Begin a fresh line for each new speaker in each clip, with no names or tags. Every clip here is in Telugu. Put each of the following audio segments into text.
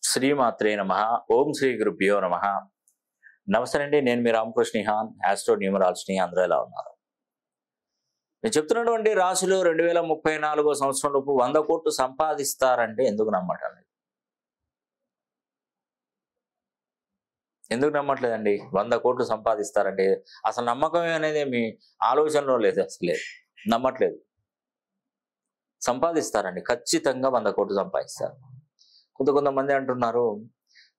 శ్రీమాత్రే నమః. ఓం శ్రీ గురుభ్యో నమః. నమస్తే అండి, నేను మీ రామకృష్ణ హాన్, ఆస్ట్రో న్యూమరాలజీ. అందరూ ఎలా ఉన్నారు? నేను చెప్తున్నటువంటి రాశులు 2034 సంవత్సరం లోపు 100 కోట్లు సంపాదిస్తారంటే ఎందుకు నమ్మటం? ఎందుకు నమ్మట్లేదండి? 100 కోట్లు సంపాదిస్తారంటే అసలు నమ్మకం అనేది మీ ఆలోచనలో లేదు, అసలు లేదు, నమ్మట్లేదు. సంపాదిస్తారండి, ఖచ్చితంగా 100 కోట్లు సంపాదిస్తారు. కొంతమంది అంటున్నారు,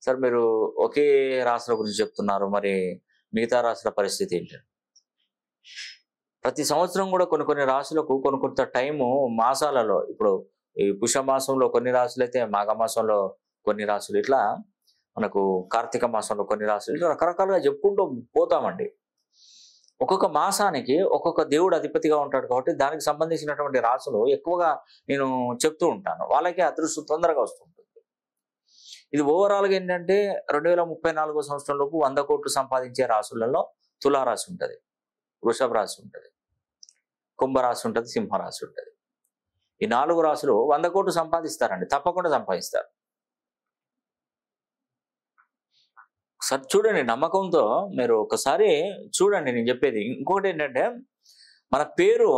సార్ మీరు ఒకే రాశుల గురించి చెప్తున్నారు, మరి మిగతా రాశుల పరిస్థితి ఏంటి? ప్రతి సంవత్సరం కూడా కొన్ని రాశులకు కొంత టైము మాసాలలో, ఇప్పుడు ఈ పుష్యమాసంలో కొన్ని రాశులు అయితే, మాఘమాసంలో కొన్ని రాశులు, ఇట్లా మనకు కార్తీక మాసంలో కొన్ని రాశులు, ఇట్లా రకరకాలుగా చెప్పుకుంటూ పోతామండి. ఒక్కొక్క మాసానికి ఒక్కొక్క దేవుడు అధిపతిగా ఉంటాడు కాబట్టి దానికి సంబంధించినటువంటి రాశులు ఎక్కువగా నేను చెప్తూ ఉంటాను. వాళ్ళకి అదృష్టం తొందరగా వస్తుంటుంది. ఇది ఓవరాల్గా ఏంటంటే 2034 సంవత్సరం లోపు 100 కోట్లు సంపాదించే రాశులలో తులారాశి ఉంటుంది, వృషభ రాశి ఉంటుంది, కుంభరాశి ఉంటుంది, సింహరాశి ఉంటుంది. ఈ 4 రాశులు 100 కోట్లు సంపాదిస్తారండి, తప్పకుండా సంపాదిస్తారు. ఒకసారి చూడండి, నమ్మకంతో మీరు ఒకసారి చూడండి నేను చెప్పేది. ఇంకోటి ఏంటంటే, మన పేరు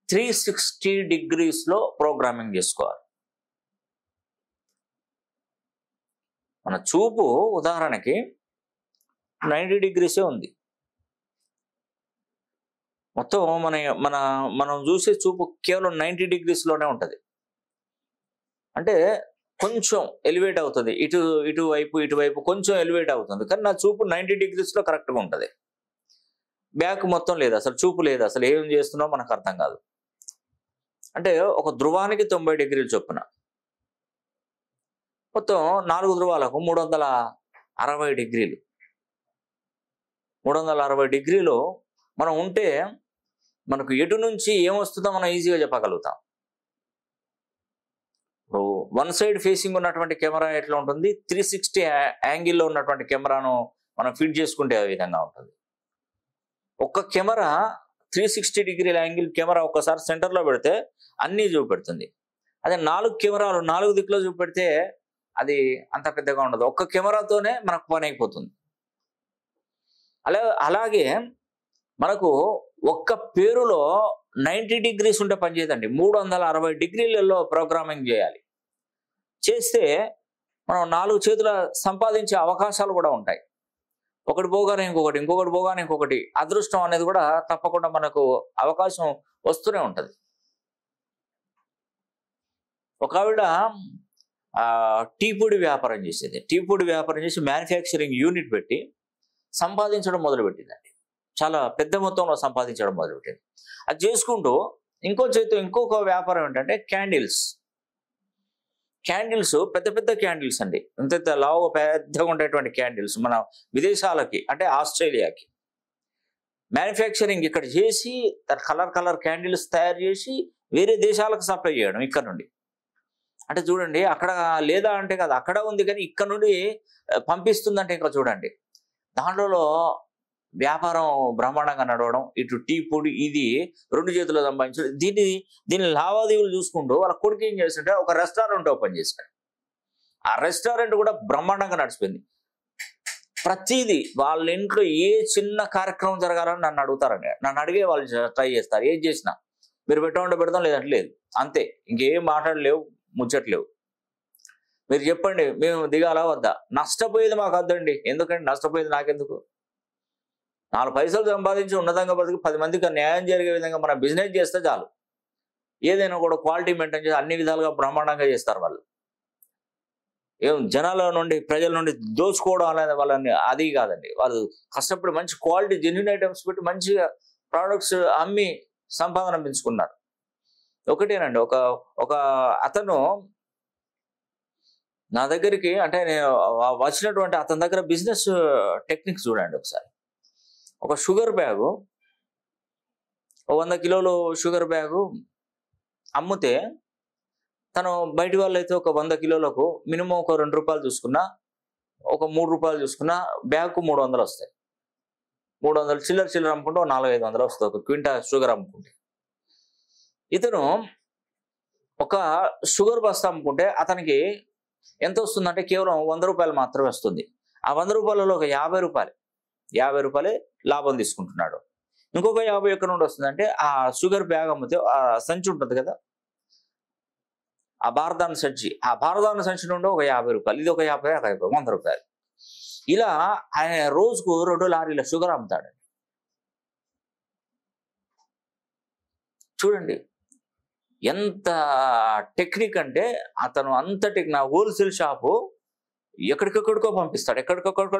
360 degrees ప్రోగ్రామింగ్ చేసుకోవాలి. మన చూపు ఉదాహరణకి 90 degrees ఉంది. మొత్తం మనం చూసే చూపు కేవలం 90 degrees ఉంటుంది. అంటే కొంచెం ఎలివేట్ అవుతుంది, ఇటువైపు కొంచెం ఎలివేట్ అవుతుంది, కానీ నా చూపు 90 degrees కరెక్ట్గా ఉంటుంది. బ్యాక్ మొత్తం లేదు, అసలు చూపు లేదు, అసలు ఏం చేస్తున్నావు మనకు అర్థం కాదు. అంటే ఒక ధ్రువానికి 90 degrees చొప్పున, మొత్తం 4 ధ్రువాలకు 360 degrees. 360 degrees మనం ఉంటే మనకు ఎటు నుంచి ఏమొస్తుందో మనం ఈజీగా చెప్పగలుగుతాం. ఇప్పుడు 1 side ఫేసింగ్ ఉన్నటువంటి కెమెరా ఎట్లా ఉంటుంది, 360 యాంగిల్లో ఉన్నటువంటి కెమెరాను మనం ఫిట్ చేసుకుంటే ఆ విధంగా ఉంటుంది. ఒక్క కెమెరా 360 degrees యాంగిల్ కెమెరా ఒక్కసారి సెంటర్లో పెడితే అన్నీ చూపెడుతుంది. అదే 4 కెమెరాలు 4 దిక్కులో చూపెడితే అది అంత పెద్దగా ఉండదు. ఒక్క కెమెరాతోనే మనకు పని అయిపోతుంది. అలాగే మనకు ఒక్క పేరులో 90 degrees ఉంటే పనిచేయదండి, 360 degrees ప్రోగ్రామింగ్ చేయాలి. చేస్తే మనం 4 చేతుల సంపాదించే అవకాశాలు కూడా ఉంటాయి. ఒకటి పోగానే ఇంకొకటి పోగానే ఇంకొకటి, అదృష్టం అనేది కూడా తప్పకుండా మనకు అవకాశం వస్తూనే ఉంటుంది. ఒక ఆవిడ టీ పొడి వ్యాపారం చేసేది. టీ పొడి వ్యాపారం చేసి మ్యానుఫ్యాక్చరింగ్ యూనిట్ పెట్టి సంపాదించడం మొదలుపెట్టిందండి. చాలా పెద్ద మొత్తంలో సంపాదించడం మొదలుపెట్టింది. అది చేసుకుంటూ ఇంకొక వ్యాపారం ఏంటంటే క్యాండిల్స్. పెద్ద క్యాండిల్స్ అండి, ఇంత లావు పెద్దగా ఉండేటువంటి క్యాండిల్స్ మన విదేశాలకి, అంటే ఆస్ట్రేలియాకి మ్యానుఫ్యాక్చరింగ్ ఇక్కడ చేసి కలర్ క్యాండిల్స్ తయారు చేసి వేరే దేశాలకు సప్లై చేయడం ఇక్కడ నుండి. అంటే చూడండి, అక్కడ లేదా అంటే కాదు, అక్కడ ఉంది కానీ ఇక్కడ నుండి పంపిస్తుందంటే ఇంకా చూడండి. దాంట్లో వ్యాపారం బ్రహ్మాండంగా నడవడం. ఇటు టీ పొడి ఇది 2 చేతుల్లో సంపాదించడం. దీని లావాదేవీలు చూసుకుంటూ వాళ్ళ కొడుకు ఏం చేస్తుంటే ఒక రెస్టారెంట్ ఓపెన్ చేశాడు. ఆ రెస్టారెంట్ కూడా బ్రహ్మాండంగా నడిచిపోయింది. ప్రతిదీ వాళ్ళ ఇంట్లో ఏ చిన్న కార్యక్రమం జరగాలని నన్ను అడుగుతారండి. నన్ను అడిగే వాళ్ళు ట్రై చేస్తారు. ఏం చేసినా మీరు పెట్టమంటే పెడతాం, లేదంటే లేదు, అంతే. ఇంకేం మాట్లాడలేవు, ముచ్చట్లేవు. మీరు చెప్పండి, మేము దిగాలా వద్దా? నష్టపోయేది మాకు వద్దండి. ఎందుకంటే నష్టపోయేది నాకెందుకు? 4 పైసలు సంపాదించి ఉన్నతంగా బతికి 10 మందికి న్యాయం జరిగే విధంగా మన బిజినెస్ చేస్తే చాలు. ఏదైనా కూడా క్వాలిటీ మెయింటైన్ చేసి అన్ని విధాలుగా బ్రహ్మాండంగా చేస్తారు వాళ్ళు. జనాల నుండి, ప్రజల నుండి దోచుకోవడం అనేది వాళ్ళని అది కాదండి. వాళ్ళు కష్టపడి మంచి క్వాలిటీ జెన్యూన్ ఐటమ్స్ పెట్టి మంచిగా ప్రోడక్ట్స్ అమ్మి సంపాదన పెంచుకున్నారు. ఒకటేనండి, ఒక అతను నా దగ్గరికి, అంటే నేను వచ్చినటువంటి అతని దగ్గర బిజినెస్ టెక్నిక్స్ చూడండి ఒకసారి. ఒక షుగర్ బ్యాగు, 100 కిలోలు షుగర్ బ్యాగు అమ్మితే తను బయటి వాళ్ళు అయితే ఒక 100 కిలోలకు మినిమం ఒక 2 రూపాయలు చూసుకున్నా, ఒక 3 రూపాయలు చూసుకున్నా బ్యాగ్కు 300 వస్తాయి. 300 చిల్లర అమ్ముకుంటే 400-500 వస్తుంది ఒక క్వింటా షుగర్ అమ్ముకుంటే. ఇతను ఒక షుగర్ బస్తా అమ్ముకుంటే అతనికి ఎంత వస్తుందంటే కేవలం 100 రూపాయలు మాత్రమే వస్తుంది. ఆ 100 రూపాయలలో ఒక 50 రూపాయలే లాభం తీసుకుంటున్నాడు. ఇంకొక 50 ఎక్కడ నుండి వస్తుందంటే ఆ షుగర్ బ్యాగ్ అమ్మితే ఆ సంచి ఉంటుంది కదా, ఆ బారదాన సంచి నుండి ఒక 50 రూపాయలు, ఇది ఒక 50, 100 రూపాయలు. ఇలా ఆయన రోజుకు 2 లారీల షుగర్ అమ్ముతాడు. చూడండి ఎంత టెక్నిక్ అంటే, అతను అంతటి నా హోల్సేల్ షాపు ఎక్కడికెక్కడికో పంపిస్తాడు, ఎక్కడికక్కడికో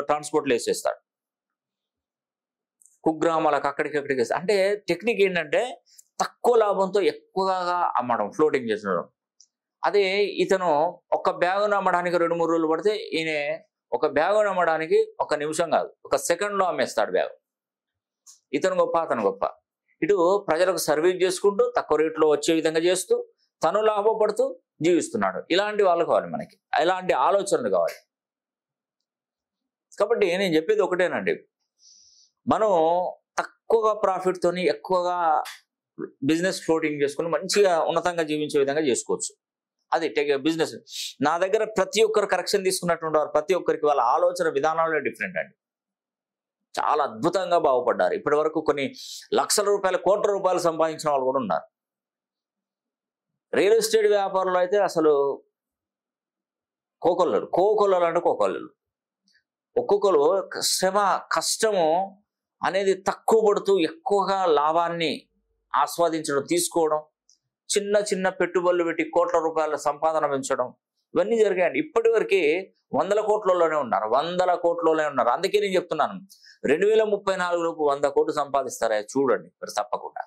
ట్రాన్స్పోర్ట్లు వేసేస్తాడు, కుగ్రామాలకు అక్కడికి. అంటే టెక్నిక్ ఏంటంటే తక్కువ లాభంతో ఎక్కువగా అమ్మడం, ఫ్లోటింగ్ చేసడం. అదే ఇతను ఒక బ్యాగును అమ్మడానికి 2-3 రోజులు పడితే, ఈయన ఒక బ్యాగును అమ్మడానికి 1 నిమిషం కాదు, 1 సెకండ్లో అమ్మేస్తాడు బ్యాగు. ఇతను గొప్ప, అతను గొప్ప. ఇటు ప్రజలకు సర్వీస్ చేసుకుంటూ తక్కువ రేట్లో వచ్చే విధంగా చేస్తూ తను లాభపడుతూ జీవిస్తున్నాడు. ఇలాంటి వాళ్ళు కావాలి మనకి, ఇలాంటి ఆలోచనలు కావాలి. కాబట్టి నేను చెప్పేది ఒకటేనండి, మనం తక్కువగా ప్రాఫిట్తోని ఎక్కువగా బిజినెస్ ఫ్లోటింగ్ చేసుకుని మంచిగా ఉన్నతంగా జీవించే విధంగా చేసుకోవచ్చు. అది బిజినెస్. నా దగ్గర ప్రతి ఒక్కరు కరెక్షన్ తీసుకున్నటువంటి వారు ప్రతి ఒక్కరికి వాళ్ళ ఆలోచన విధానాలే డిఫరెంట్ అండి. చాలా అద్భుతంగా బాగుపడ్డారు. ఇప్పటి వరకు కొన్ని లక్షల రూపాయలు, కోట్ల రూపాయలు సంపాదించిన వాళ్ళు కూడా ఉన్నారు. రియల్ ఎస్టేట్ వ్యాపారంలో అయితే అసలు కోకొల్లలు అంటే కోకొల్లలు. ఒక్కొక్కరు శ్రమ, కష్టము అనేది తక్కువ పడుతూ ఎక్కువగా లాభాన్ని ఆస్వాదించడం, తీసుకోవడం, చిన్న చిన్న పెట్టుబడులు పెట్టి కోట్ల రూపాయల సంపాదన పెంచడం, ఇవన్నీ జరిగాయండి. ఇప్పటి వరకు 100 కోట్లలోనే ఉన్నారు, 100 కోట్లలోనే ఉన్నారు. అందుకే నేను చెప్తున్నాను, 2034 లోపు 100 కోట్లు సంపాదిస్తారా చూడండి మీరు తప్పకుండా.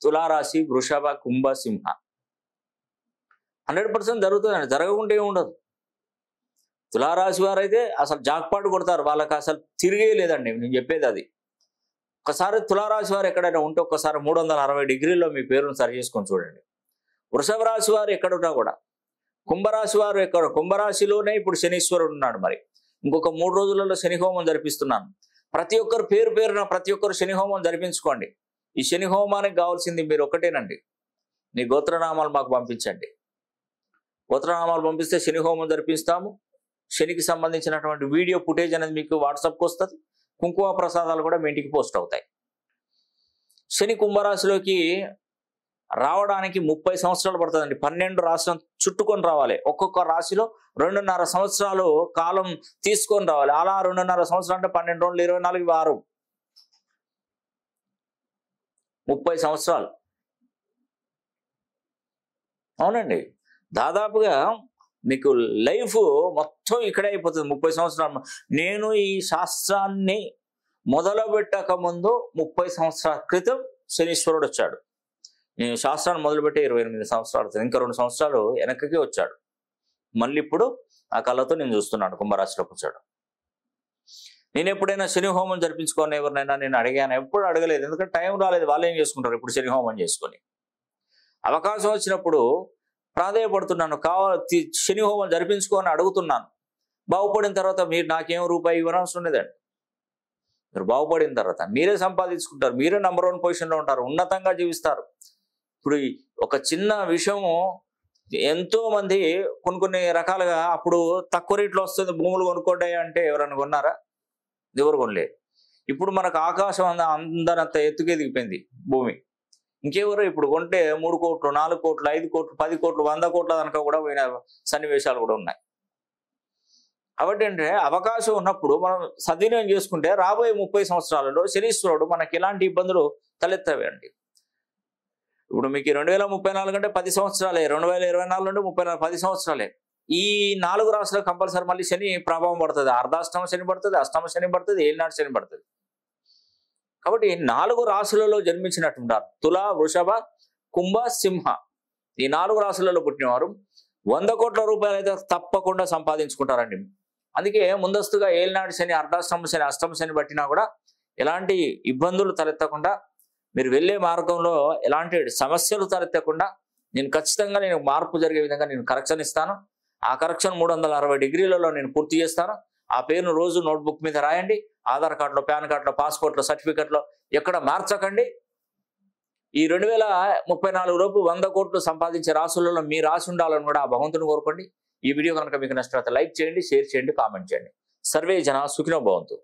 తులారాశి, వృషభ, కుంభ, సింహ 100% జరుగుతుందండి, జరగకుంటే ఉండదు. తులారాశి వారైతే అసలు జాక్పాటు కొడతారు, వాళ్ళకి అసలు తిరిగే లేదండి. నేను చెప్పేది అది. ఒకసారి తులారాశి వారు ఎక్కడైనా ఉంటే ఒక్కసారి 360 డిగ్రీల్లో మీ పేరును సరి చేసుకొని చూడండి. వృషభ రాశి వారు ఎక్కడున్నా కూడా, కుంభరాశి వారు ఎక్కడ, కుంభరాశిలోనే ఇప్పుడు శనీశ్వరుడు ఉన్నాడు. మరి ఇంకొక 3 రోజులలో శని హోమం జరిపిస్తున్నాను. ప్రతి ఒక్కరు పేరున ప్రతి ఒక్కరు శని హోమం జరిపించుకోండి. ఈ శని హోమానికి కావాల్సింది మీరు ఒకటేనండి, మీ గోత్రనామాలు మాకు పంపించండి. గోత్రనామాలు పంపిస్తే శని హోమం జరిపిస్తాము. శనికి సంబంధించినటువంటి వీడియో ఫుటేజ్ అనేది మీకు వాట్సాప్కి వస్తుంది. కుంకుమ ప్రసాదాలు కూడా మీ ఇంటికి పోస్ట్ అవుతాయి. శని కుంభరాశిలోకి రావడానికి 30 సంవత్సరాలు పడుతుందండి. 12 రాశులను చుట్టుకొని రావాలి. ఒక్కొక్క రాశిలో 2.5 సంవత్సరాలు కాలం తీసుకొని రావాలి. అలా 2.5 సంవత్సరాలు అంటే 12 రోజులు, 24 వారం, 30 సంవత్సరాలు. అవునండి, దాదాపుగా మీకు లైఫ్ మొత్తం ఇక్కడే అయిపోతుంది 30 సంవత్సరాలు. నేను ఈ శాస్త్రాన్ని మొదలుపెట్టక ముందు 30 సంవత్సరాల క్రితం శనీశ్వరుడు వచ్చాడు. నేను శాస్త్రాన్ని మొదలుపెట్టి 28 సంవత్సరాలు, ఇంకా 2 సంవత్సరాలు వెనక్కి వచ్చాడు. మళ్ళీ ఇప్పుడు ఆ కళ్ళతో నేను చూస్తున్నాను, కుంభరాశిలోకి వచ్చాడు. నేను ఎప్పుడైనా శని హోమం జరిపించుకొని ఎవరినైనా నేను అడిగాను? ఎప్పుడు అడగలేదు, ఎందుకంటే టైం రాలేదు. వాళ్ళు ఏం చేసుకుంటారు ఇప్పుడు శని హోమం చేసుకొని. అవకాశం వచ్చినప్పుడు ప్రాధేయపడుతున్నాను, శని హోమం జరిపించుకొని అడుగుతున్నాను. బాగుపడిన తర్వాత మీరు నాకేం రూపాయి ఇవ్వనవసరం లేదండి. మీరు బాగుపడిన తర్వాత మీరే సంపాదించుకుంటారు, మీరే నంబర్ 1 పొజిషన్లో ఉంటారు, ఉన్నతంగా జీవిస్తారు. ఇప్పుడు ఒక చిన్న విషయము, ఎంతో మంది కొన్ని రకాలుగా అప్పుడు తక్కువ రేట్లో వస్తుంది భూములు కొనుక్కోండి అంటే ఎవరైనా కొన్నారా? ఎవరు కొనలేదు. ఇప్పుడు మనకు ఆకాశం అందరంత ఎత్తుకు ఎదిగిపోయింది భూమి. ఇంకెవరు ఇప్పుడు కొంటే 3 కోట్లు, 4 కోట్లు, 5 కోట్లు, 10 కోట్లు, 100 కోట్ల దానిక కూడా పోయిన సన్నివేశాలు కూడా ఉన్నాయి. కాబట్టి అంటే అవకాశం ఉన్నప్పుడు మనం సద్వినియోగం చేసుకుంటే రాబోయే 30 సంవత్సరాలలో శనీశ్వరుడు మనకి ఎలాంటి ఇబ్బందులు తలెత్తవండి. ఇప్పుడు మీకు 2034 అంటే 10 సంవత్సరాలే, 2024 నుండి 10 సంవత్సరాలే. ఈ 4 రాశులకు కంపల్సరీ మళ్ళీ శని ప్రభావం పడుతుంది. అర్ధాష్టమ శని పడుతుంది, అష్టమ శని పడుతుంది, ఏలినాటి శని పడుతుంది. కాబట్టి 4 రాశులలో జన్మించినటువంటి తుల, వృషభ, కుంభ, సింహ, ఈ 4 రాశులలో పుట్టినవారు 100 కోట్ల రూపాయలు అయితే తప్పకుండా సంపాదించుకుంటారండి. అందుకే ముందస్తుగా ఏలినాటి శని, అర్ధాష్టమ శని, అష్టమ శని పట్టినా కూడా ఎలాంటి ఇబ్బందులు తలెత్తకుండా, మీరు వెళ్ళే మార్గంలో ఎలాంటి సమస్యలు తలెత్తకుండా నేను ఖచ్చితంగా మార్పు జరిగే విధంగా నేను కరెక్షన్ ఇస్తాను. ఆ కరెక్షన్ 360 డిగ్రీలలో నేను పూర్తి చేస్తాను. ఆ పేరును రోజు నోట్బుక్ మీద రాయండి. ఆధార్ కార్డులో, పాన్ కార్డులో, పాస్పోర్ట్లో, సర్టిఫికెట్లో ఎక్కడ మార్చకండి. ఈ 2034 లోపు 100 కోట్లు సంపాదించే రాసులలో మీ రాసి ఉండాలని కూడా ఆ భగవంతుని కోరుకోండి. ఈ వీడియో కనుక మీకు నచ్చినట్లయితే లైక్ చేయండి, షేర్ చేయండి, కామెంట్ చేయండి. సర్వే జన సుఖినో భవంతు.